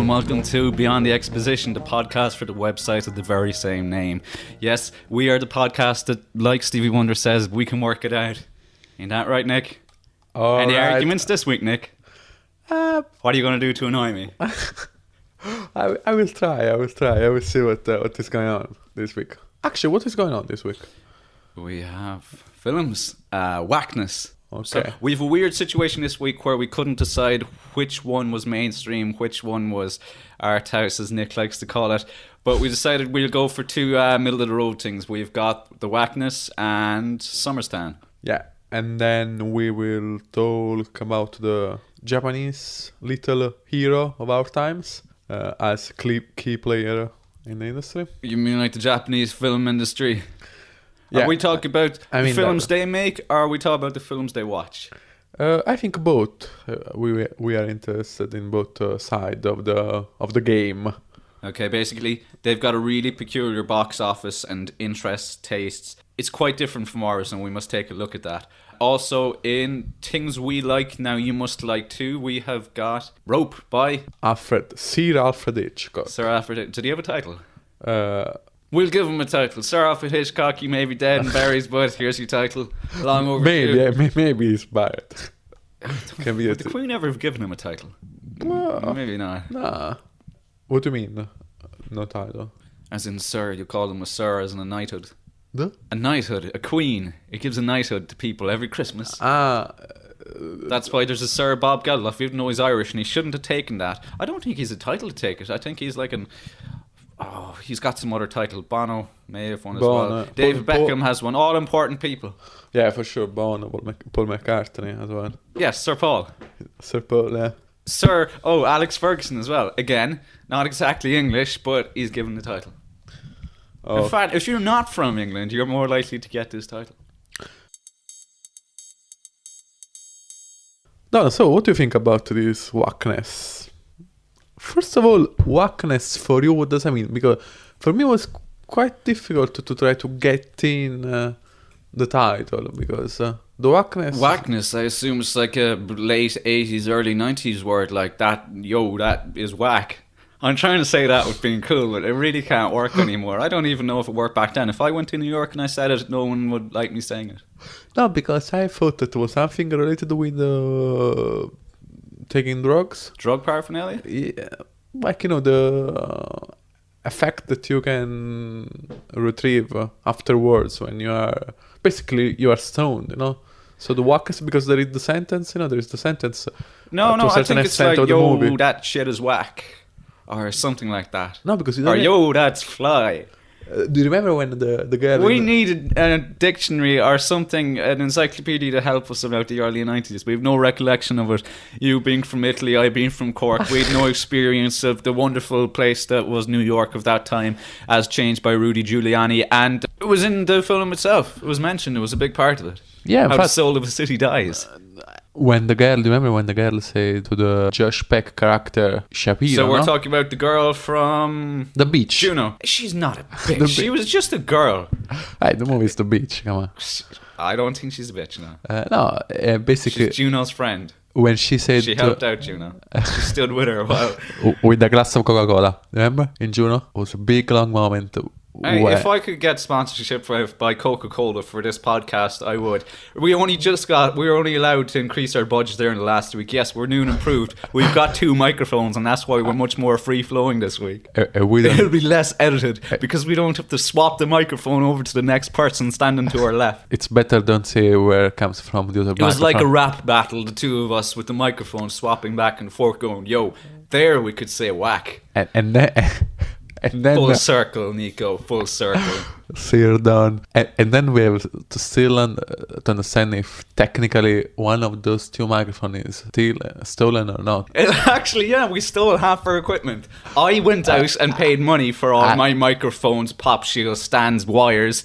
and welcome to Beyond the Exposition, the podcast for the website of the very same name. Yes, we are the podcast that, like Stevie Wonder says, we can work it out. Ain't that right, Nick? Any arguments this week, Nick? What are you going to do to annoy me? I will try. I will see what is going on this week. Actually, what is going on this week? We have films. Wackness. Okay. So we have a weird situation this week where we couldn't decide which one was mainstream, which one was art house, as Nick likes to call it. But we decided we'll go for two middle of the road things. We've got the Wackness and Summerstown. Yeah, and then we will talk about the Japanese little hero of our times as key player in the industry. You mean like the Japanese film industry? Yeah. Are we talking about the films they make, or are we talking about the films they watch? I think both. We are interested in both sides of the game. Okay, basically, they've got a really peculiar box office and interests, tastes. It's quite different from ours, and we must take a look at that. Also, in things we like, now you must like too, we have got Rope by Sir Alfred Hitchcock. Sir Alfred. Did he have a title? We'll give him a title. Sir Alfred Hitchcock, you may be dead and buried, but here's your title. Long overdue. Maybe he's buried. Can be Would the Queen ever have given him a title? Maybe not. Nah. What do you mean? No title. As in Sir, you call him a Sir as in a knighthood. The? A knighthood, a queen. It gives a knighthood to people every Christmas. That's why there's a Sir Bob Geldof, even though he's Irish, and he shouldn't have taken that. I don't think he's a title to take it. I think he's like he's got some other title. Bono may have one as well. David Beckham has one. All important people. Yeah, for sure. Bono, Paul McCartney as well. Yes, Sir Paul. Sir Paul, yeah. Alex Ferguson as well. Again, not exactly English, but he's given the title. Oh. In fact, if you're not from England, you're more likely to get this title. No, so what do you think about this Wackness? First of all, Wackness for you, what does that mean? Because for me it was quite difficult to try to get in the title, because the Wackness... Wackness, I assume it's like a late 80s, early 90s word, like that is whack. I'm trying to say that with being cool, but it really can't work anymore. I don't even know if it worked back then. If I went to New York and I said it, no one would like me saying it. No, because I thought it was something related with taking drugs. Drug paraphernalia? Yeah, like, the effect that you can retrieve afterwards when you are stoned, So the Wackness, because there is the sentence, there is the sentence. No, I think it's like, that shit is whack. Or something like that. No, because that's fly. Do you remember when the girl... We needed a dictionary or something, an encyclopedia to help us about the early 90s. We have no recollection of it. You being from Italy, I being from Cork. We had no experience of the wonderful place that was New York of that time, as changed by Rudy Giuliani. And it was in the film itself. It was mentioned. It was a big part of it. Yeah, how the soul of a city dies. Do you remember when the girl said to the Josh Peck character, Shapiro? So we're talking about the girl from... The Beach. Juno. She's not a bitch. She was just a girl. The movie's The Beach, come on. I don't think she's a bitch, no. Basically... She's Juno's friend. When she said... She helped out Juno. She stood with her a while. With the glass of Coca-Cola. Remember? In Juno? It was a big, long moment. If I could get sponsorship by Coca-Cola for this podcast, I would. We were only allowed to increase our budget there in the last week. Yes, we're new and improved. We've got 2 microphones, and that's why we're much more free-flowing this week. It'll be less edited, because we don't have to swap the microphone over to the next person standing to our left. It's better don't say where it comes from the other microphone. It was like a rap battle, the two of us with the microphone swapping back and forth going, yo, there we could say whack. And then... full circle, Nico, full circle. So you're done. And then we have to still to understand if technically one of those 2 microphones is still stolen or not. Actually, yeah, we stole half our equipment. I went out and paid money for all my microphones, pop shields, stands, wires.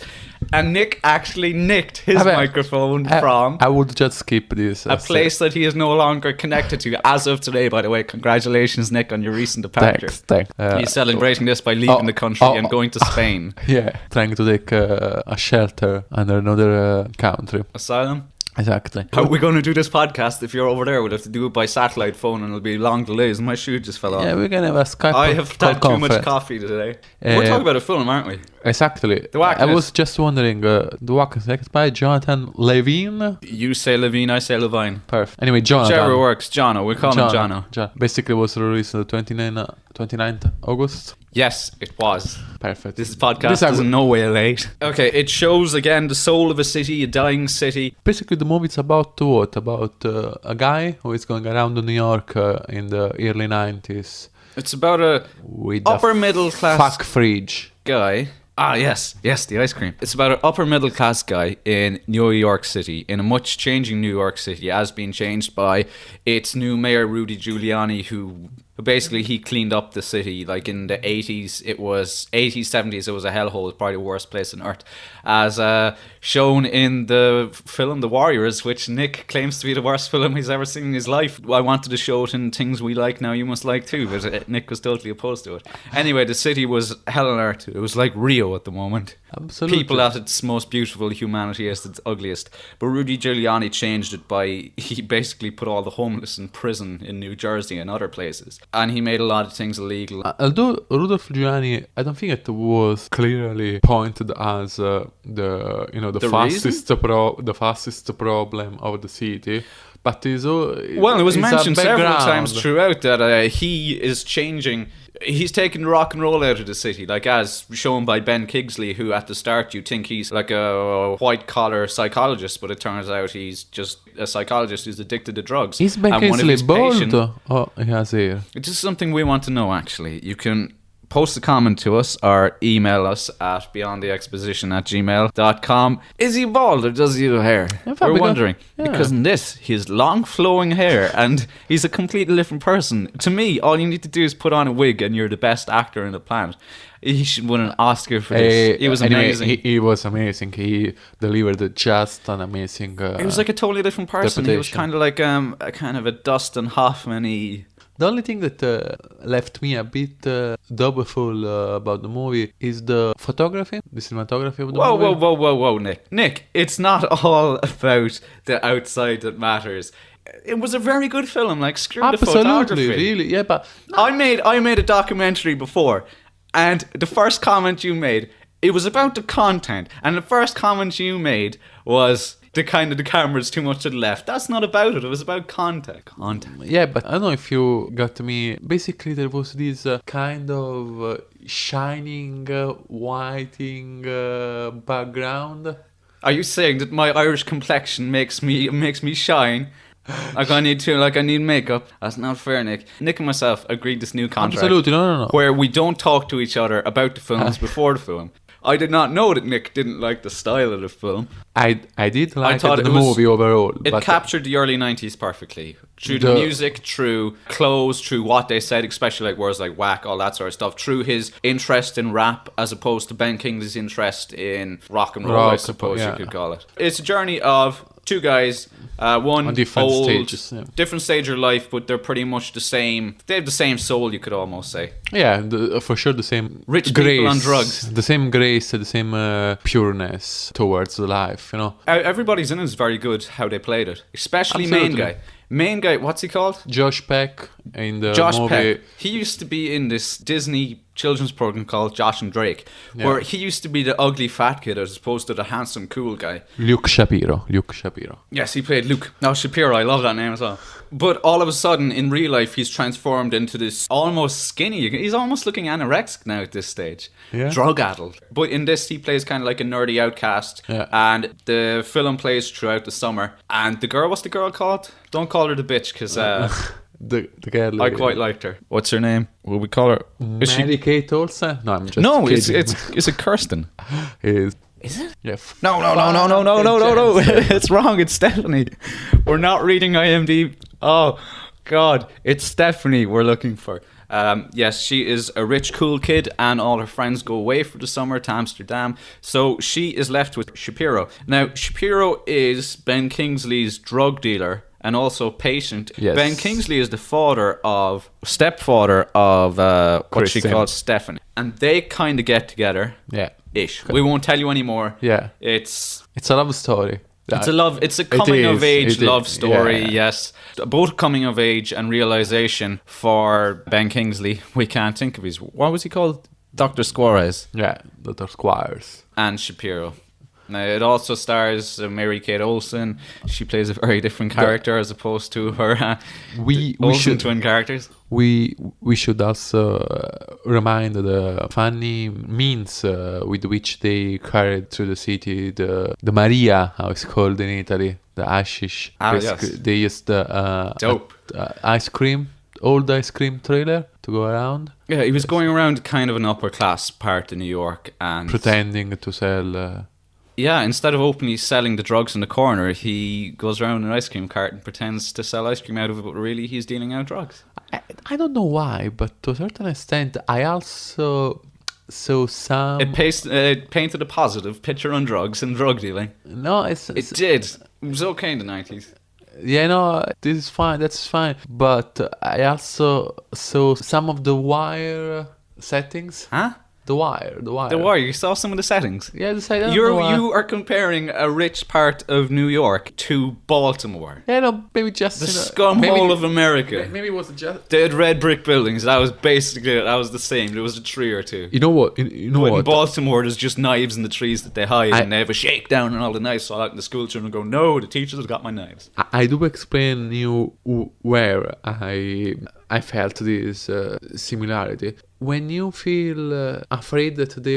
And Nick actually nicked his microphone from... I would just skip this. A place that he is no longer connected to as of today, by the way. Congratulations, Nick, on your recent departure. Thanks. He's celebrating this by leaving the country and going to Spain. Yeah, trying to take a shelter under another country. Asylum? Exactly. How are we going to do this podcast if you're over there? We'll have to do it by satellite phone and it'll be long delays. My shoe just fell off. Yeah, we're gonna have a Skype. I have had too much conference. coffee today. We're talking about a film, aren't we? Exactly. The Wackness. I was just wondering, the Wackness is by Jonathan Levine. You say Levine, I say Levine. Perfect. Anyway, Jonathan. Whichever works. Jono. We call him Jono. Basically, was released on the 29th August. Yes, it was. Perfect. This podcast is in no way late. Okay, it shows again the soul of a city, a dying city. Basically, the movie is about what? About a guy who is going around New York in the early 90s. It's about a with upper middle class fuck fridge guy. Ah, yes, the ice cream. It's about an upper middle class guy in New York City, in a much changing New York City, as being changed by its new mayor, Rudy Giuliani, who basically he cleaned up the city. Like in the 80s, 70s, it was a hellhole. It's probably the worst place on earth. As shown in the film The Warriors, which Nick claims to be the worst film he's ever seen in his life. I wanted to show it in Things We Like Now You Must Like Too, but Nick was totally opposed to it. Anyway, the city was hell on earth. It was like Rio at the moment. Absolutely. People at its most beautiful, humanity at its ugliest. But Rudy Giuliani changed it by, he basically put all the homeless in prison in New Jersey and other places. And he made a lot of things illegal. Although Rudolph Giuliani, I don't think it was clearly pointed as the fastest problem of the city. But it was mentioned several times throughout that he is changing. He's taking rock and roll out of the city, like as shown by Ben Kingsley, who at the start you think he's like a white-collar psychologist, but it turns out he's just a psychologist who's addicted to drugs. Is Ben Kingsley bald? Oh, he has hair. It's just something we want to know, actually. You can post a comment to us or email us at beyondtheexposition@gmail.com. Is he bald or does he have hair? We're wondering. Because in this, he has long flowing hair and he's a completely different person. To me, all you need to do is put on a wig and you're the best actor in the planet. He should win an Oscar for this. He was amazing. He was amazing. He delivered just an amazing he was like a totally different person. He was kind of like a Dustin Hoffman-y. The only thing that left me a bit doubtful about the movie is the photography, the cinematography of the movie. Whoa, Nick, it's not all about the outside that matters. It was a very good film, like screw the photography. Absolutely, really, yeah, but... I made a documentary before, and the first comment you made, it was about the content, and the first comment you made was... the camera's too much to the left. That's not about it. It was about content. Yeah, but I don't know if you got me. Basically, there was this kind of shining, whiting background. Are you saying that my Irish complexion makes me shine? I need makeup. That's not fair, Nick. Nick and myself agreed this new contract. Absolutely, no. Where we don't talk to each other about the films before the film. I did not know that Nick didn't like the style of the film. I did like the movie overall. It captured the early 90s perfectly. Through the music, through clothes, through what they said, especially like words like whack, all that sort of stuff. Through his interest in rap as opposed to Ben Kingsley's interest in rock and roll, I suppose you could call it. It's a journey of two guys, one on different old, stages, different stage of life, but they're pretty much the same. They have the same soul, you could almost say. Yeah, for sure the same rich grace, people on drugs, the same grace, the same pureness towards the life. You know, everybody's in it is very good how they played it, especially main guy. What's he called? Josh Peck in the Josh movie. Peck. He used to be in this Disney children's program called Josh and Drake, where he used to be the ugly fat kid as opposed to the handsome cool guy. Luke Shapiro. Yes, he played Luke. Now Shapiro, I love that name as well. But all of a sudden, in real life, he's transformed into this almost skinny. He's almost looking anorexic now at this stage. Yeah. Drug-addled. But in this, he plays kind of like a nerdy outcast. Yeah. And the film plays throughout the summer. And the girl, what's the girl called? Don't call her the bitch, because... The girl. I quite liked her. What's her name? Will we call her? Mary Kate Olsen? No, I'm just kidding. Is it Kirsten? Is it? Yeah. No. It's wrong. It's Stephanie. We're not reading IMDb. Oh, God. It's Stephanie we're looking for. Yes, she is a rich, cool kid, and all her friends go away for the summer to Amsterdam. So she is left with Shapiro. Now, Shapiro is Ben Kingsley's drug dealer and also patient. Yes. Ben Kingsley is the stepfather of what she calls Stephanie. And they kind of get together. Yeah. Ish. We won't tell you anymore. Yeah. It's a love story. It's a coming of age love story, yeah. yes. Both coming of age and realization for Ben Kingsley. We can't think of what was he called? Dr. Suarez. Yeah, Dr. Squires. And Shapiro. Now, it also stars Mary-Kate Olsen. She plays a very different character as opposed to her Olsen twin characters. We should also remind the funny means with which they carried through the city the Maria, how it's called in Italy, the hashish. Yes. They used the Dope. old ice cream trailer to go around. Yeah, he was going around kind of an upper class part of New York and pretending to sell. Yeah, instead of openly selling the drugs in the corner, he goes around in an ice cream cart and pretends to sell ice cream out of it, but really he's dealing out drugs. I don't know why, but to a certain extent, I also saw some... It painted a positive picture on drugs and drug dealing. No, It did. It was okay in the 90s. Yeah, no, this is fine, that's fine. But I also saw some of the Wire settings. Huh? The Wire. The Wire. You saw some of the settings. Yeah, the settings. You are comparing a rich part of New York to Baltimore. Yeah, no, maybe just the scumhole of America. Maybe it was just. They had red brick buildings. That was basically it. That was the same. There was a tree or two. You know what? You know what? In Baltimore, there's just knives in the trees that they hide, and they have a shakedown and all the knives fall out, and the school children go, "No, the teachers have got my knives." I do explain you where I felt this similarity. When you feel afraid that they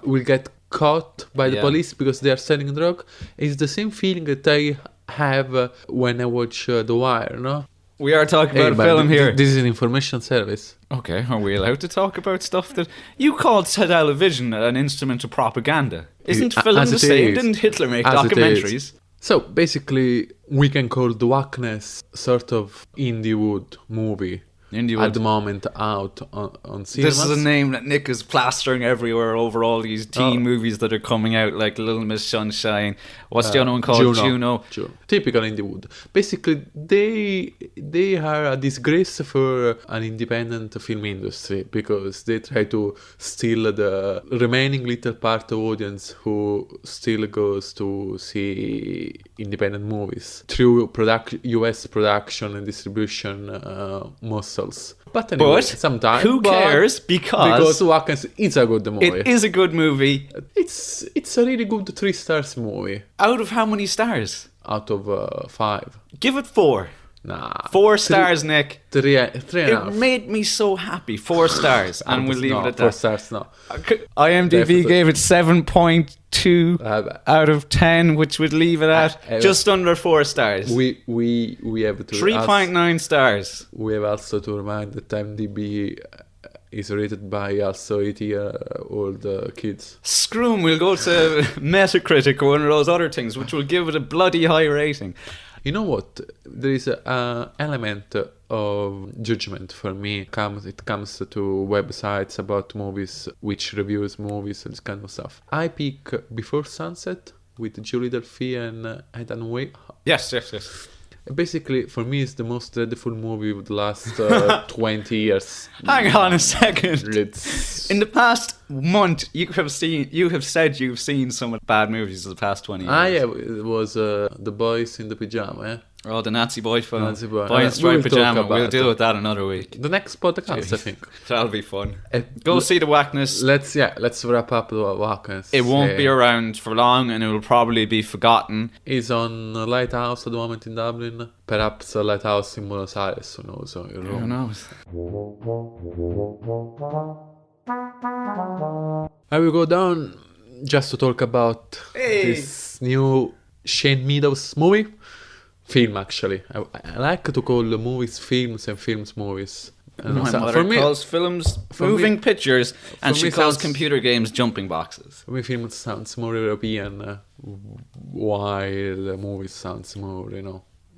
will get caught by the police because they are selling drug, it's the same feeling that I have when I watch The Wire, no? We are talking about a film here. This is an information service. Okay, are we allowed to talk about stuff that... You called television an instrument of propaganda. Isn't film the same? Didn't Hitler make documentaries? So basically, we can call the Wackness sort of indie-wood movie. At the moment out on cinemas. This is a name that Nick is plastering everywhere over all these teen movies that are coming out, like Little Miss Sunshine. What's the other one called? Juno. Typical indie-wood. Basically, they are a disgrace for an independent film industry because they try to steal the remaining little part of audience who still goes to see independent movies through US production and distribution muscles. But anyway, sometimes who cares? Because Wackness is a good movie. It is a good movie. It's a really good 3 stars movie. Out of how many stars? Out of 5. Give it 4. Nah. 4 stars, Nick. 3 and a half. It made me so happy. 4 stars, and we'll leave it at that. 4 stars, no. IMDb gave it 7.2 out of 10, which would leave it at just under 4 stars. We have to 3.9 stars. We have also to remind that IMDb is rated by also 8-year-old kids. Screw 'em, we'll go to Metacritic or one of those other things, which will give it a bloody high rating. You know what? There is an element of judgment for me. It comes to websites about movies, which reviews movies and this kind of stuff. I pick Before Sunset with Julie Delphi and Ethan Way. Yes. Basically, for me, it's the most dreadful movie of the last 20 years. Hang on a second. In the past month, you have said you've seen some bad movies of the past 20 years. Yeah, it was The Boys in the Pyjama. Oh, the Nazi boy film. Nazi boy. Boy in striped pyjama. We'll deal with that another week. The next podcast, I think. That'll be fun. Go see the Wackness. Let's wrap up the Wackness. It won't be around for long, and it will probably be forgotten. It's on Lighthouse at the moment in Dublin. Perhaps a Lighthouse in Buenos Aires. Who knows? Who knows? I will go down just to talk about this new Shane Meadows movie. Film, actually. I like to call the movies films and films movies. My mother calls films moving pictures, and she calls computer games jumping boxes. For me, film sounds more European, while movies sounds more,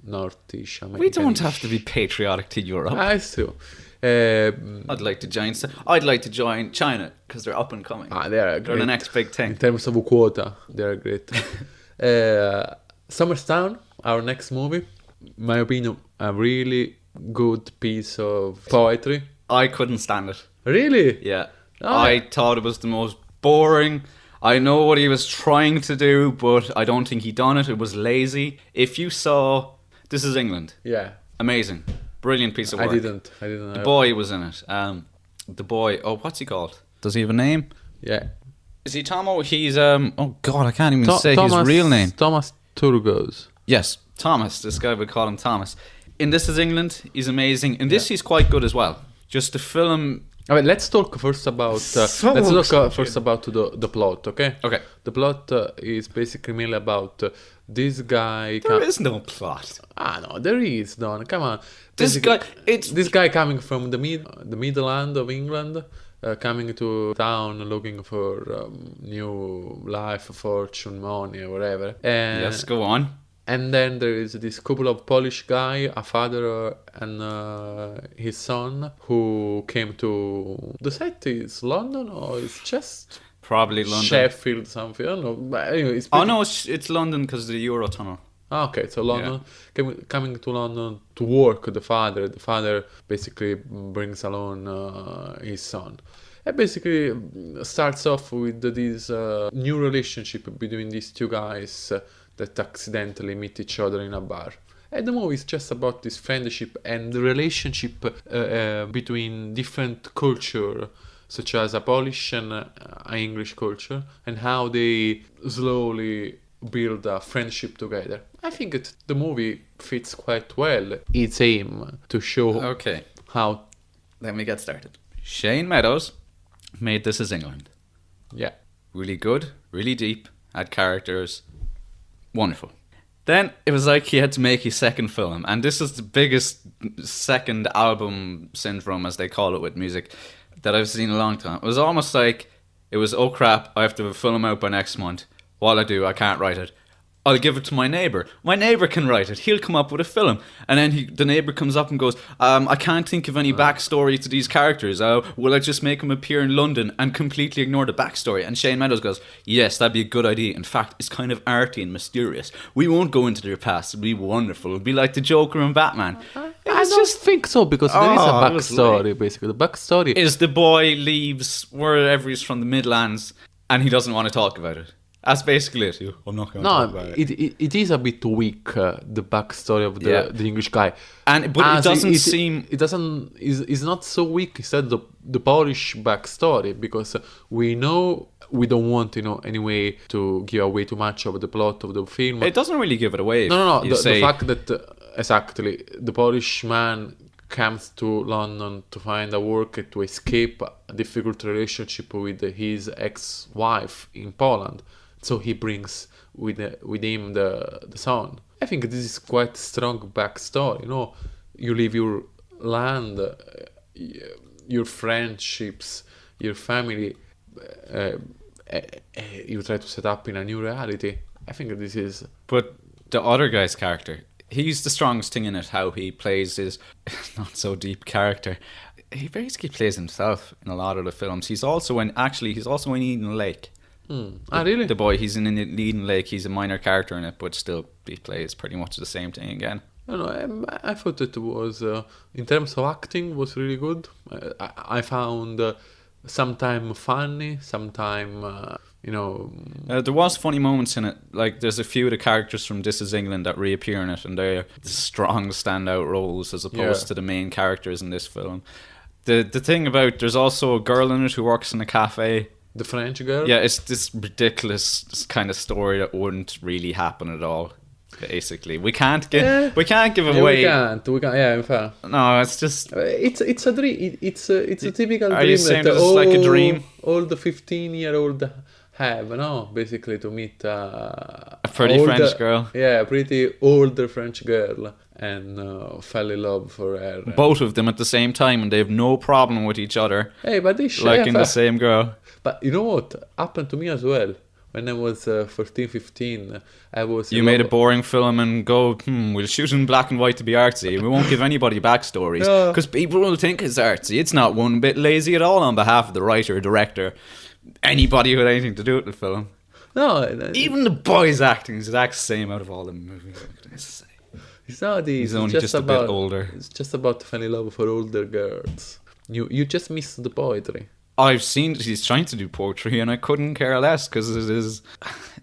North-ish American. We don't have to be patriotic to Europe. It's true. I'd like to join China because they're up and coming. They're the next big thing. In terms of quota, they're great. Summerstown, our next movie, in my opinion, a really good piece of poetry. I couldn't stand it. Really? Yeah. I thought it was the most boring. I know what he was trying to do, but I don't think he done it. It was lazy. If you saw This Is England, Yeah. amazing, brilliant piece of work. I didn't. The boy was in it. The boy. Oh, what's he called? Does he have a name? Yeah. Is he Tomo? He's Oh God, I can't even say his real name. Thomas Turgos. Yes, Thomas. This guy would call him Thomas. In This Is England, he's amazing. In this, he's quite good as well. Just the film. All right, let's talk first about the plot, okay? Okay. The plot is basically mainly about this guy. There is no plot. No, there is. Don, come on. This guy coming from the Midland of England, coming to town looking for new life, fortune, money, or whatever. Yes, go on. And then there is this couple of Polish guy, a father and his son, who came to the set is London or it's just probably London, Sheffield, something. I don't know. But anyway, it's London because of the Eurotunnel. Okay, so London, coming to London to work. The father basically brings along his son. It basically starts off with this new relationship between these two guys. That accidentally meet each other in a bar. And the movie is just about this friendship and the relationship between different culture, such as a Polish and an English culture, and how they slowly build a friendship together. I think the movie fits quite well its aim to show how... Let me get started. Shane Meadows made This Is England. Yeah. Really good, really deep, had characters... wonderful. Then it was like he had to make his second film, and this is the biggest second album syndrome, as they call it with music, that I've seen in a long time. It was almost like it was, oh crap, I have to have a film out by next month. While I do, I can't write it. I'll give it to my neighbour. My neighbour can write it. He'll come up with a film. And then the neighbour comes up and goes, I can't think of any backstory to these characters. Will I just make them appear in London and completely ignore the backstory? And Shane Meadows goes, yes, that'd be a good idea. In fact, it's kind of arty and mysterious. We won't go into their past. It'll be wonderful. It'll be like the Joker and Batman. I don't think so, because there is a backstory, basically. The backstory is the boy leaves wherever he's from, the Midlands, and he doesn't want to talk about it. That's basically it. I'm not going to talk about it. It is a bit weak, the backstory of the English guy, but it doesn't seem. It doesn't. Is not so weak. Instead, the Polish backstory, because we know we don't want anyway to give away too much of the plot of the film. It doesn't really give it away. No. The fact that exactly the Polish man comes to London to find a work, to escape a difficult relationship with his ex-wife in Poland. So he brings with him the son. I think this is quite strong backstory. You leave your land, your friendships, your family. You try to set up in a new reality. I think this is. But the other guy's character, he's the strongest thing in it. How he plays his not so deep character. He basically plays himself in a lot of the films. He's also in Eden Lake. Really? The boy, he's in Eden Lake. He's a minor character in it, but still he plays pretty much the same thing again. I thought it was, in terms of acting, was really good. I found sometime funny, sometime, there was funny moments in it. Like, there's a few of the characters from This Is England that reappear in it, and they're the strong standout roles as opposed to the main characters in this film. The thing about, there's also a girl in it who works in a cafe. The French girl? Yeah, it's this ridiculous kind of story that wouldn't really happen at all. Basically, we can't give away. We can't. Yeah, in fact. No, it's just. It's a dream. It's a typical dream. Are you saying this is like a dream? All the 15-year-old have, basically to meet a pretty French girl. Yeah, a pretty older French girl, and fell in love for her. Both of them at the same time, and they have no problem with each other. Hey, but they like in the same girl. But you know what happened to me as well? When I was 14, 15, I was... You made a boring film and go, we'll shoot in black and white to be artsy. We won't give anybody backstories. Because people will think it's artsy. It's not one bit lazy at all on behalf of the writer, director, anybody with anything to do with the film. No. Even the boy's acting is the exact same out of all the movies. It's not easy. He's only just a bit older. It's just about to fall in love for older girls. You just miss the poetry. I've seen he's trying to do poetry, and I couldn't care less because it is.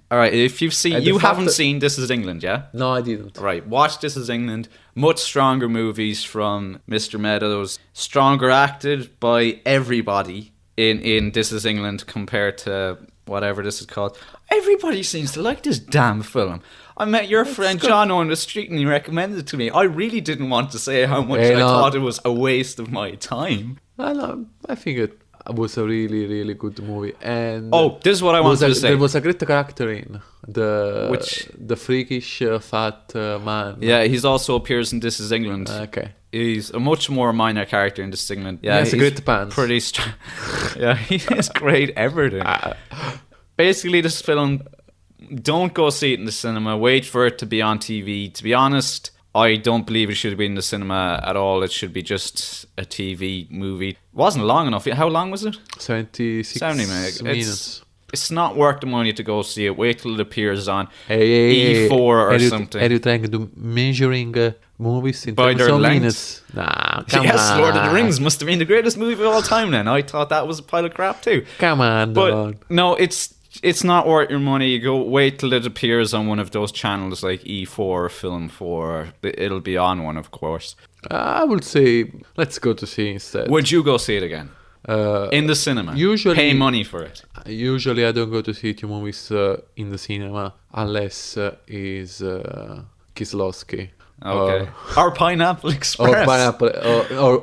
All right, if you've seen, you haven't seen This Is England, yeah? No, I didn't. Right, watch This Is England. Much stronger movies from Mr. Meadows. Stronger acted by everybody in This Is England compared to whatever this is called. Everybody seems to like this damn film. I met your friend John on the street and he recommended it to me. I really didn't want to say how much I thought it was a waste of my time. I think it was a really, really good movie. And this is what I wanted to say. There was a great character in the freakish fat man. Yeah, he's also appears in This Is England. Okay. He's a much more minor character in This Is England. Yeah, he's a great pants. Pretty yeah, he's great everything. Basically, this film, don't go see it in the cinema. Wait for it to be on TV. To be honest, I don't believe it should be in the cinema at all. It should be just a TV movie. It wasn't long enough. How long was it? 76 minutes. It's not worth the money to go see it. Wait till it appears on E4 or something. Are you trying to measuring movies in by terms their of length? minutes? Nah, come yes, on. Lord of the Rings must have been the greatest movie of all time then. I thought that was a pile of crap too. Come on, but Don. no, it's not worth your money. You go wait till it appears on one of those channels like E4 or Film 4. It'll be on one, of course. I would say let's go to see instead. Would you go see it again? In the cinema? Usually, pay money for it? Usually I don't go to see two movies in the cinema unless is Kieslowski. Okay. Or Pineapple Express. Or Pineapple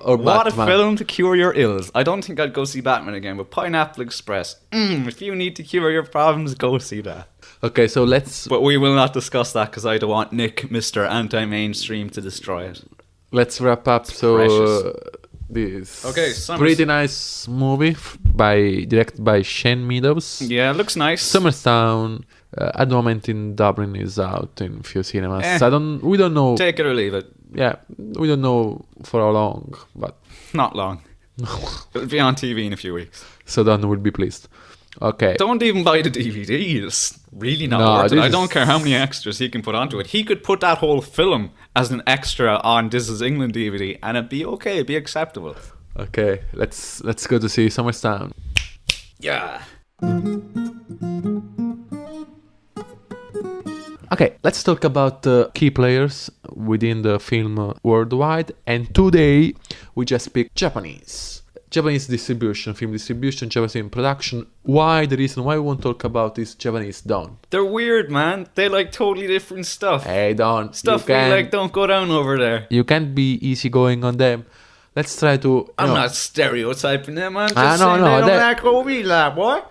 or what Batman. a film to cure your ills. I don't think I'd go see Batman again, but Pineapple Express. If you need to cure your problems, go see that. Okay, so let's... But we will not discuss that because I don't want Nick, Mr. Anti-Mainstream, to destroy it. Let's wrap up. This pretty nice movie directed by Shane Meadows. Yeah, it looks nice. Summerstown at the moment in Dublin is out in few cinemas. We don't know. Take it or leave it. Yeah, we don't know for how long, but not long. It'll be on TV in a few weeks. So Don will be pleased. Okay. Don't even buy the DVD. It's really not worth it. I don't care how many extras he can put onto it. He could put that whole film as an extra on This Is England DVD and it'd be okay, it'd be acceptable. Okay, let's go to see Summerstown. Yeah. Okay, let's talk about key players within the film worldwide. And today we just pick Japanese distribution, film distribution, Japanese production. Why? The reason why we won't talk about is Japanese, Don. They're weird, man. They like totally different stuff. Hey, Don. Stuff we like don't go down over there. You can't be easygoing on them. Let's try to... I'm not stereotyping them. I'm just saying they don't like what we like, boy.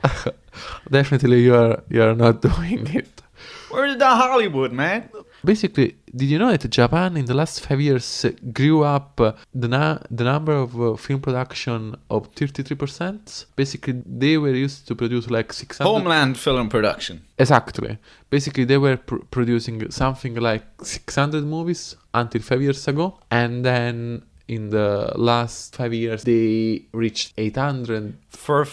Definitely you're not doing it. Where's the Hollywood, man? Basically, did you know that Japan in the last 5 years grew up the number of film production of 33%? Basically, they were used to produce like 600... Homeland film production. Exactly. Basically, they were producing something like 600 movies until 5 years ago. And then in the last 5 years, they reached 800. For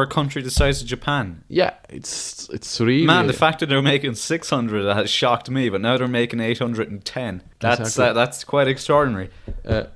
a country the size of Japan. Yeah, it's really... Man, the fact that they're making 600 has shocked me, but now they're making 810. That's quite extraordinary.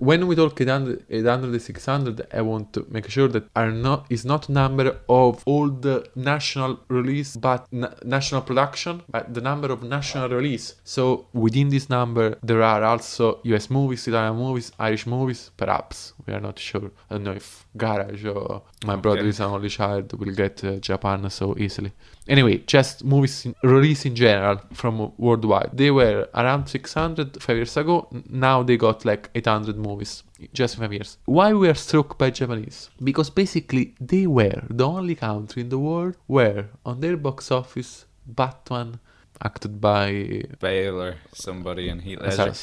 When we talk 800 and 600, I want to make sure that is not number of all the national release, but national production, but the number of national release. So within this number, there are also US movies, Italian movies, Irish movies, perhaps. We are not sure. I don't know if Garage or My Brother is an Only Child will get Japan so easily. Anyway, just movies released in general from worldwide. They were around 600 5 years ago. Now they got like 800 movies just 5 years. Why we are struck by Japanese? Because basically they were the only country in the world where on their box office Batman, acted by Bale or somebody in Heath Ledger.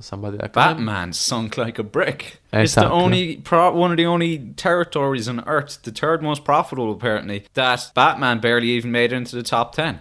Somebody like Batman sunk like a brick. Exactly. It's the only one of the only territories on Earth, the third most profitable apparently, that Batman barely even made it into the top 10.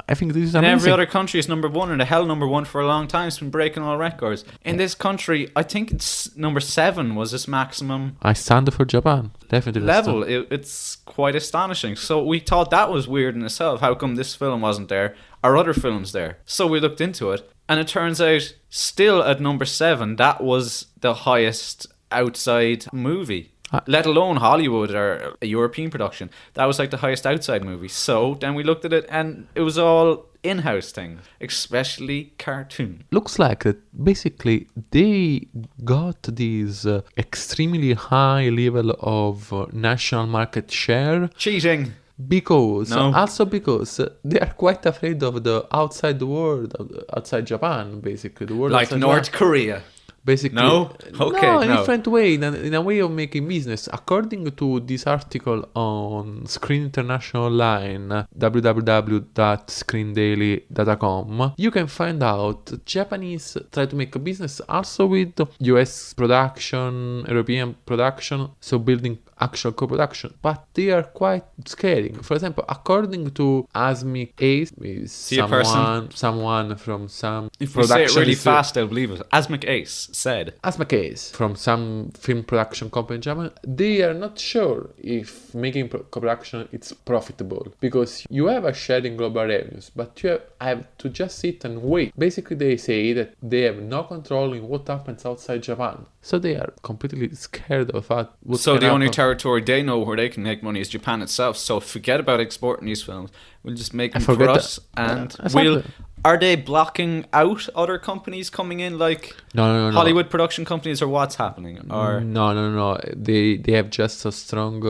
I think this is in amazing. Every other country is number one, and the hell number one for a long time. It's been breaking all records. In this country, I think it's number 7 was its maximum. I stand for Japan, definitely. Level. It's quite astonishing. So we thought that was weird in itself. How come this film wasn't there? Are other films there? So we looked into it, and it turns out still at number 7, that was the highest outside movie. let alone Hollywood or a European production. That was like the highest outside movie. So then we looked at it and it was all in-house things, especially cartoon. Looks like that basically they got this extremely high level of national market share Cheating. because No. also because they are quite afraid of the outside world, outside Japan, basically the world Like outside North Japan. Korea. Basically, No? Okay, no, in a no. different way, in a way of making business. According to this article on Screen International Online, www.screendaily.com, you can find out Japanese try to make a business also with US production, European production, so building actual co-production, but they are quite scaring. For example, according to Asmic Ace, is See a person? someone from some If we say it really production- fast, I'll believe it. Asmic Ace said. Asmic Ace from some film production company in Japan, they are not sure if making co-production it's profitable because you have a share in global revenues, but you have to just sit and wait. Basically, they say that they have no control in what happens outside Japan, so they are completely scared of that. So the only territory they know where they can make money is Japan itself. So forget about exporting these films. We'll just make them for forget us, and exactly. we'll. Are they blocking out other companies coming in, like No. Hollywood production companies, or what's happening? Or No. They have just a strong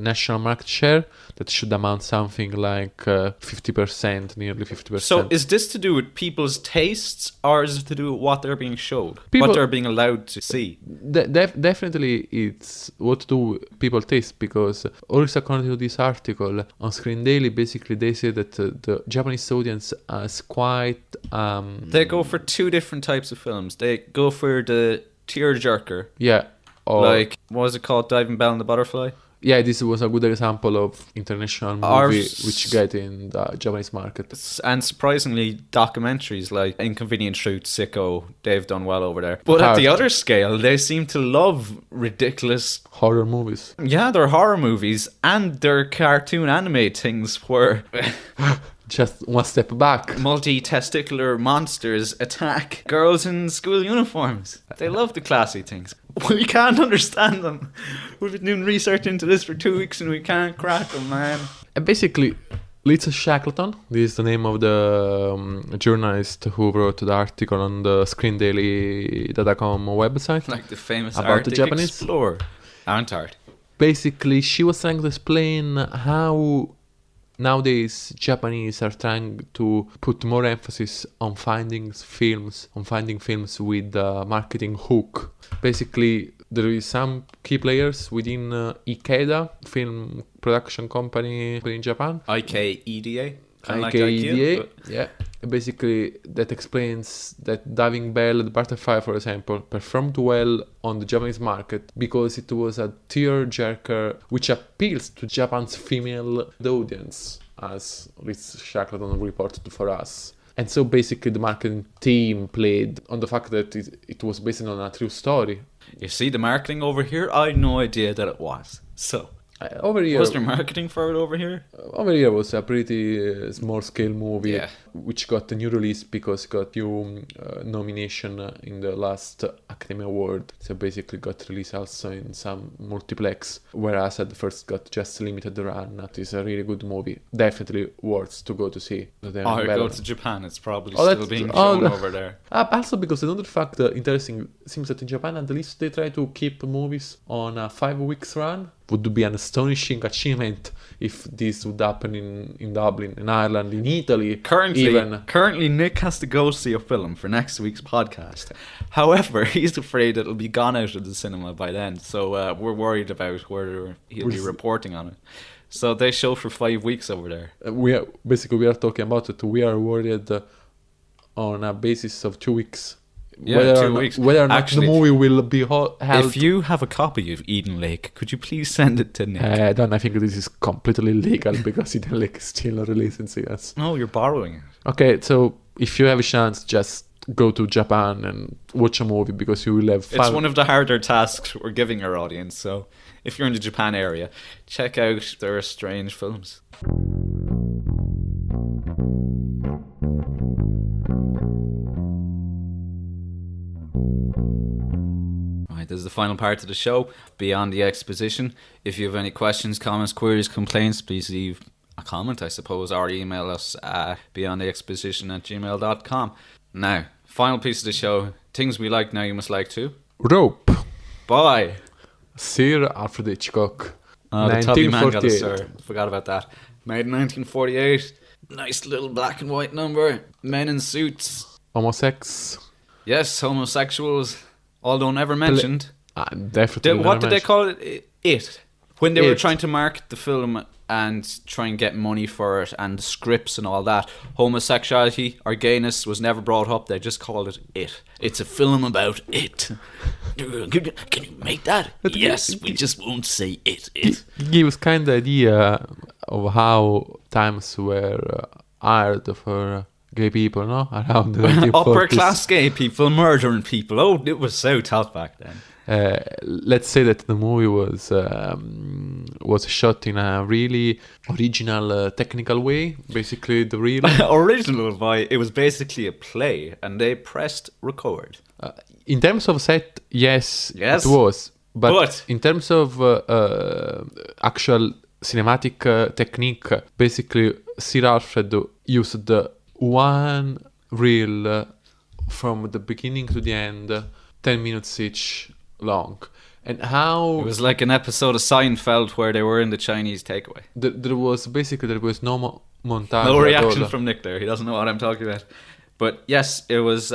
national market share that should amount something like 50%, nearly 50%. so is this to do with people's tastes, or is it to do with what they're being showed, People- what they're being allowed to see? Definitely it's what to do people taste, because also according to this article on Screen Daily, basically they say that the Japanese audience has quite They go for two different types of films. They go for the tearjerker, or like what was it called, Diving Bell and the Butterfly? yeah, this was a good example of international Or movie s- which get in the Japanese market. And surprisingly, documentaries like Inconvenient Truth, Sicko, they've done well over there. But at the Hard. other scale, they seem to love ridiculous. Horror movies. Yeah, they're horror movies and they're cartoon anime things where Just one step back. multi-testicular monsters attack girls in school uniforms. They love the classy things. We can't understand them. We've been doing research into this for 2 weeks and we can't crack them, man. And basically, Lisa Shackleton, this is the name of the journalist who wrote the article on the screendaily.com website. Like the famous About the Arctic Japanese? explorer. Antarctic. Basically, she was trying to explain how nowadays Japanese are trying to put more emphasis on finding films with marketing hook. Basically, there is some key players within Ikeda, film production company in Japan. IKEDA. Kinda like IKEDA, IKEA, but- yeah. Basically, that explains that Diving Bell, the Butterfly, for example, performed well on the Japanese market because it was a tear-jerker which appeals to Japan's female audience, as Liz Shackleton reported for us. And so basically the marketing team played on the fact that it was based on a true story. You see the marketing over here? I had no idea that it was. So, Over here, was there marketing for it over here? was a pretty small scale movie, Yeah. which got a new release because it got few nomination in the last Academy Award. So basically got released also in some multiplex, whereas at first got just a limited run. It is a really good movie, definitely worth to go to see. Or go to Japan, it's probably Oh, still that's- being oh, shown the- over there. Also because another fact interesting seems that in Japan at least they try to keep movies on a 5 weeks run. Would be an astonishing achievement if this would happen in Dublin, in Ireland, in Italy. Currently, Nick has to go see a film for next week's podcast. However, he's afraid it'll be gone out of the cinema by then. So we're worried about whether he'll be reporting on it. So they show for 5 weeks over there. we are talking about it. We are worried on a basis of 2 weeks. Yeah, 2 weeks. Whether or not Actually, the movie will be held. If you have a copy of Eden Lake, could you please send it to Nick? I think this is completely illegal because Eden Lake is still not released in cinemas. No, you're borrowing it. Okay, so if you have a chance, just go to Japan and watch a movie because you will have fun. It's one of the harder tasks we're giving our audience. So if you're in the Japan area, check out their strange films. This is the final part of the show, Beyond the Exposition. If you have any questions, comments, queries, complaints, please leave a comment, I suppose, or email us at beyondtheexposition@gmail.com. Now, final piece of the show, things we like now you must like too. Rope. Bye. Sir Alfred Hitchcock. The Tubby Man got a 1948. sir. Forgot about that. Made in 1948. Nice little black and white number. Men in suits. Homosex. Yes, homosexuals. Although never mentioned. Definitely. What did they call it? It. When they were It. trying to market the film and try and get money for it and the scripts and all that, homosexuality or gayness was never brought up. They just called it It. It's a film about it. Can you make that? Yes, we just won't say it. It. Gives kind of idea of how times were hard for gay people, no? Around the 1940s. Upper class gay people murdering people. Oh, it was so tough back then. Let's say that the movie was shot in a really original technical way. Basically, the real Original by it was basically a play, and they pressed record. in terms of set, yes, Yes. it was. But- in terms of actual cinematic technique, basically, Sir Alfred used one reel from the beginning to the end, 10 minutes each long. And how It was like an episode of Seinfeld where they were in the Chinese takeaway. there was no montage. No at reaction all. from Nick there. He doesn't know what I'm talking about. But yes, it was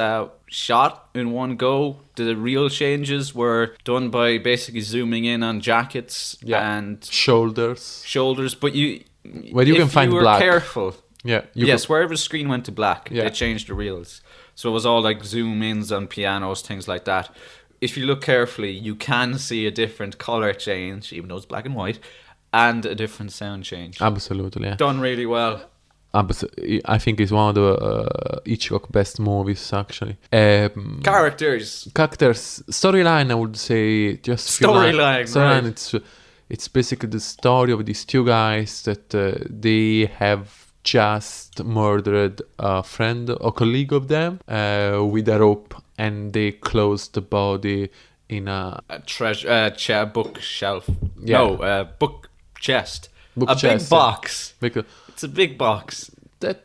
shot in one go. The real changes were done by basically zooming in on jackets and shoulders. shoulders. But Where you if can find you were black. careful. Yeah. Yes, wherever the screen went to black, Yeah. they changed the reels. So it was all like zoom ins on pianos, things like that. If you look carefully, you can see a different color change, even though it's black and white, and a different sound change. Absolutely. Yeah. Done really well. I think it's one of the Hitchcock best movies, actually. Characters. Characters, storyline, I would say just few Storyline, storyline. right. It's basically the story of these two guys that they have just murdered a friend or colleague of them with a rope, and they closed the body in a A treasure, bookshelf. Yeah. No, book chest. Book a chest, big yeah. box. because It's a big box. that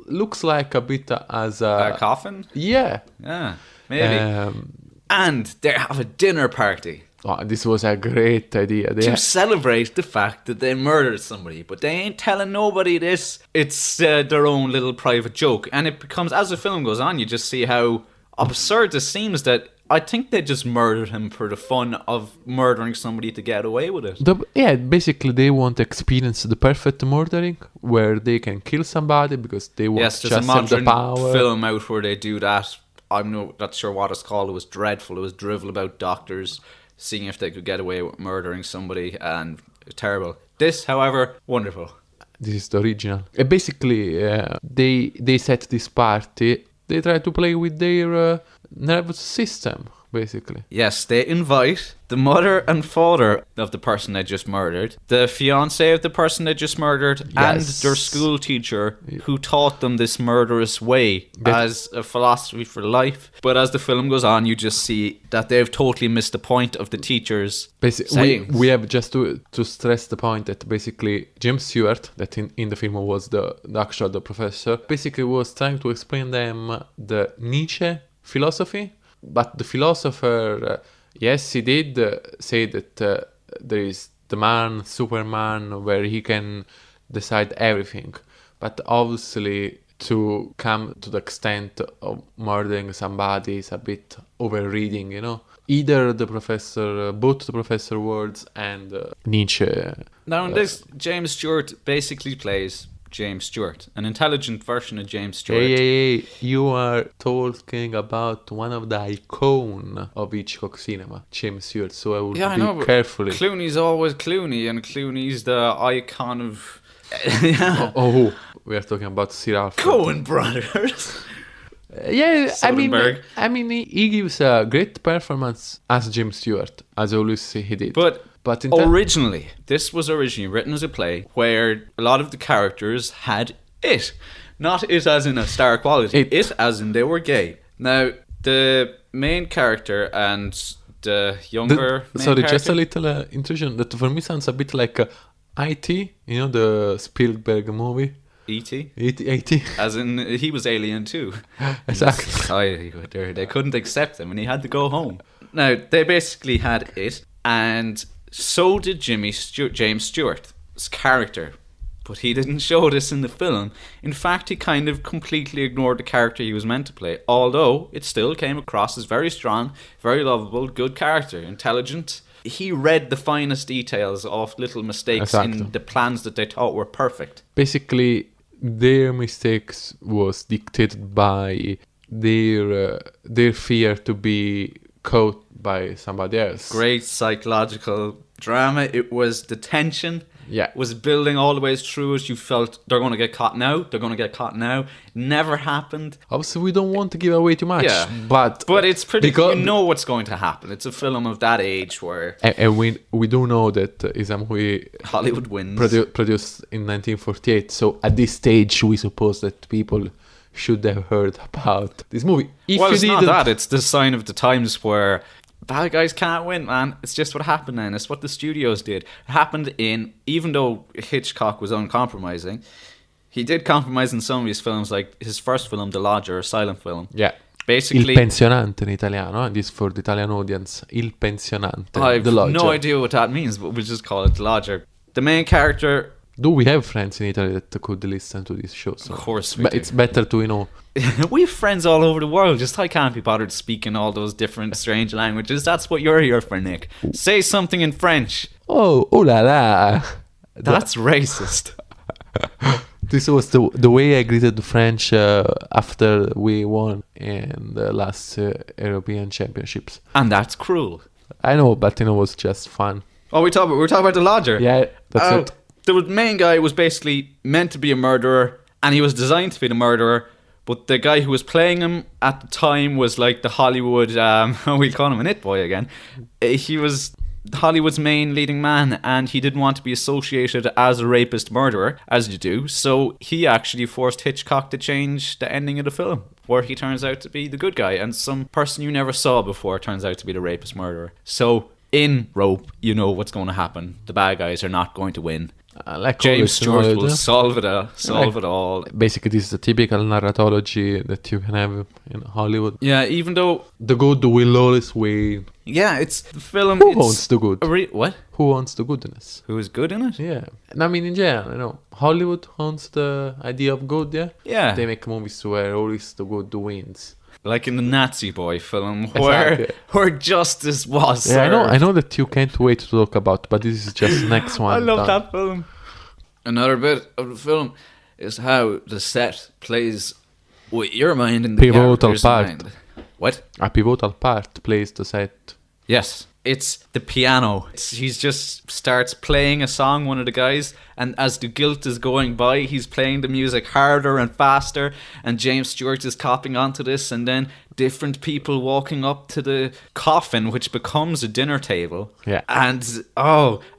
looks like a bit as A coffin? yeah. Yeah, maybe. Um, And they have a dinner party this was a great idea. to celebrate the fact that they murdered somebody. But they ain't telling nobody this. It's their own little private joke. And it becomes, as the film goes on, you just see how absurd it seems that I think they just murdered him for the fun of murdering somebody to get away with it. Basically they want to experience the perfect murdering where they can kill somebody because they want Yes, to there's a just have the modern power. film out where they do that. I'm not sure what it's called. It was dreadful. It was drivel about doctors seeing if they could get away with murdering somebody, and terrible. This, however, wonderful. This is the original. Basically, they set this party. They try to play with their nervous system, basically. Yes, they invite the mother and father of the person they just murdered, the fiance of the person they just murdered, and Yes. their school teacher who taught them this murderous way as a philosophy for life. But as the film goes on, you just see that they've totally missed the point of the teacher's Basically, sayings. we have just to stress the point that basically James Stewart, that in the film was the professor, basically was trying to explain them the Nietzsche philosophy. But the philosopher, yes, he did say that there is the man, Superman, where he can decide everything. But obviously, to come to the extent of murdering somebody is a bit overreading, you know? Either the professor, both the professor words and Nietzsche. Now in this, James Stewart basically plays James Stewart, an intelligent version of James Stewart. Hey, you are talking about one of the icon of Hitchcock cinema, James Stewart, so I would I be know, but carefully. Clooney's always Clooney, and Clooney's the icon of... yeah. Oh, we are talking about Sir Alfred. Coen Brothers. Yeah, Soderbergh. I mean, he gives a great performance as James Stewart, as always he did. But in originally, this was originally written as a play where a lot of the characters had it. Not it as in a star quality, it as in they were gay. Now, the main character and the younger main Sorry, just character. a little intrusion. That for me sounds a bit like IT, you know, the Spielberg movie. E.T. IT. As in, he was alien too. Exactly. They couldn't accept him and he had to go home. Now, they basically had it, and so did James Stewart's character. But he didn't show this in the film. In fact, he kind of completely ignored the character he was meant to play, although it still came across as very strong, very lovable, good character, intelligent. He read the finest details of little mistakes in the plans that they thought were perfect. Basically, their mistakes was dictated by their fear to be caught by somebody else. Great psychological drama. It was the tension. Yeah. Was building all the way through it. You felt they're going to get caught now. They're going to get caught now. Never happened. Obviously, we don't want to give away too much. Yeah. But it's pretty. You know what's going to happen. It's a film of that age where. And we do know that is a movie Hollywood wins. Produced in 1948. So at this stage, we suppose that people should have heard about this movie. It's not that. It's the sign of the times where bad guys can't win, man. It's just what happened then. It's what the studios did. It happened even though Hitchcock was uncompromising, he did compromise in some of his films, like his first film, The Lodger, a silent film. Yeah. Basically, Il pensionante in italiano, this for the Italian audience. Il pensionante. I have The Lodger. no idea what that means, but we'll just call it The Lodger. The main character. Do we have friends in Italy that could listen to this show? So. Of course we do. It's better to, you know... We have friends all over the world. Just I can't be bothered speaking all those different strange languages. That's what you're here for, Nick. Say something in French. Oh la la. That's racist. This was the way I greeted the French after we won in the last European Championships. And that's cruel. I know, but you know, it was just fun. Oh, we're talking about The Lodger. Yeah, that's it. The main guy was basically meant to be a murderer, and he was designed to be the murderer, but the guy who was playing him at the time was like the Hollywood, we call him an it boy again. He was Hollywood's main leading man, and he didn't want to be associated as a rapist murderer, as you do, so he actually forced Hitchcock to change the ending of the film, where he turns out to be the good guy, and some person you never saw before turns out to be the rapist murderer. So, in Rope, you know what's going to happen. The bad guys are not going to win. Like James Stewart will solve it all. Basically, this is a typical narratology that you can have in Hollywood. Yeah, even though the good will always win. Yeah, it's the film. Who owns the good? What? Who owns the goodness? Who is good in it? Yeah, and I mean in general, you know, Hollywood owns the idea of good. Yeah. Yeah. They make movies where always the good wins. Like in the Nazi Boy film, where justice was served. Yeah, I know that you can't wait to talk about, but this is just the next one. I love that film. Another bit of the film is how the set plays with your mind and the character's mind. What? A pivotal part plays the set. Yes. It's the piano. He just starts playing a song, one of the guys, and as the guilt is going by, he's playing the music harder and faster, and James Stewart is copying onto this, and then different people walking up to the coffin, which becomes a dinner table. Yeah. And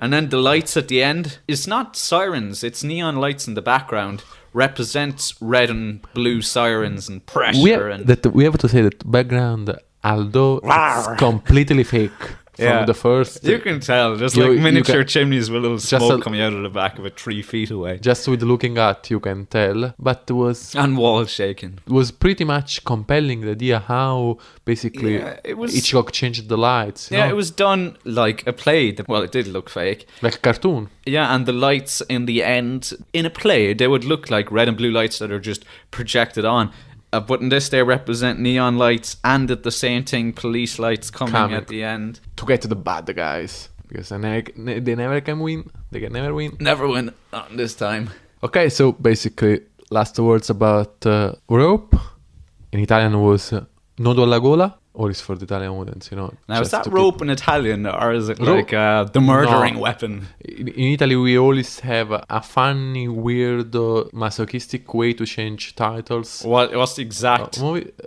then the lights at the end. It's not sirens, it's neon lights in the background. Represents red and blue sirens and pressure. We have to say that background, although it's completely fake. From the first, you can tell, just like miniature chimneys with a little smoke coming out of the back of it 3 feet away. Just with looking at, you can tell. But it was... And walls shaking. It was pretty much compelling, the idea how basically Hitchcock changed the lights. Yeah, it was done like a play. Well, it did look fake. Like a cartoon. Yeah, and the lights in the end, in a play, they would look like red and blue lights that are just projected on. But in this, they represent neon lights and at the same thing, police lights coming at the end. To get to the bad guys. Because they never can win. They can never win. Never win. Not this time. Okay, so basically, last words about Rope. In Italian was Nodo alla gola. Or is for the Italian audience, you know. Now, is that rope in Italian, or is it like the murdering weapon? In Italy, we always have a funny, weird, masochistic way to change titles. What's the exact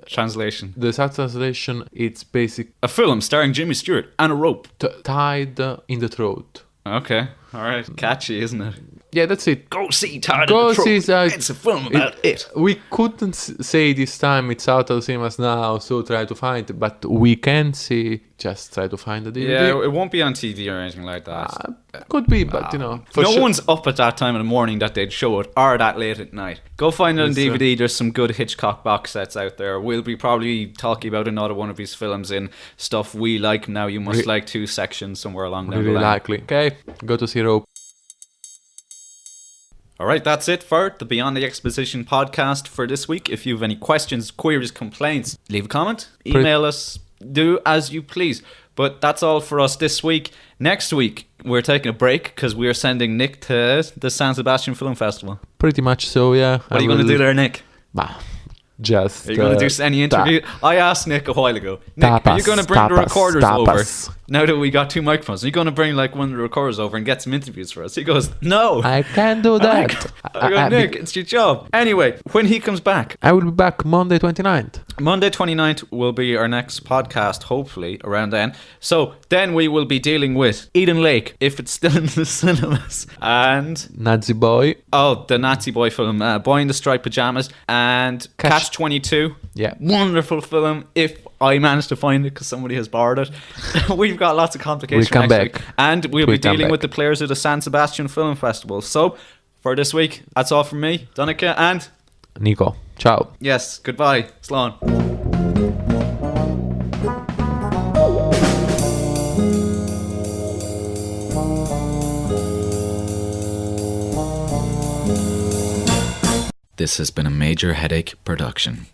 translation? The exact translation, it's basic... A film starring Jimmy Stewart and a rope. Tied in the throat. Okay, alright. Catchy, isn't it? yeah, that's it. Go see Tired Go of the see Truth. It's a film about it. We couldn't say this time it's out of cinemas now, so try to find it. But we can see. Just try to find the DVD. Yeah, it won't be on TV or anything like that. Could be, but you know. No one's up at that time in the morning that they'd show it, or that late at night. Go find it on DVD. There's some good Hitchcock box sets out there. We'll be probably talking about another one of his films in Stuff We Like Now You Must Like 2 sections somewhere along down the line. Really likely. Okay, go to see Rope. Alright, that's it for the Beyond the Exposition podcast for this week. If you have any questions, queries, complaints, leave a comment, email us, do as you please. But that's all for us this week. Next week, we're taking a break because we are sending Nick to the San Sebastian Film Festival. Pretty much so, yeah. What are you going to do there, Nick? Just. Are you going to do any interview? I asked Nick a while ago. Nick, are you going to bring the recorders over? Now that we got 2 microphones, are you going to bring like one of the recorders over and get some interviews for us? He goes, no. I can't do that. I go, Nick, it's your job. Anyway, when he comes back. I will be back Monday 29th. Monday 29th will be our next podcast, hopefully, around then. So then we will be dealing with Eden Lake, if it's still in the cinemas. And Nazi Boy. Oh, the Nazi Boy film, Boy in the Striped Pajamas. And Catch 22. Yeah. Wonderful film, if I managed to find it because somebody has borrowed it. We've got lots of complications We'll come next back. week. And we'll be dealing with the players of the San Sebastian Film Festival. So, for this week, that's all from me, Donnacha, and Nico. Ciao. Yes, goodbye. Slán. This has been a Major Headache production.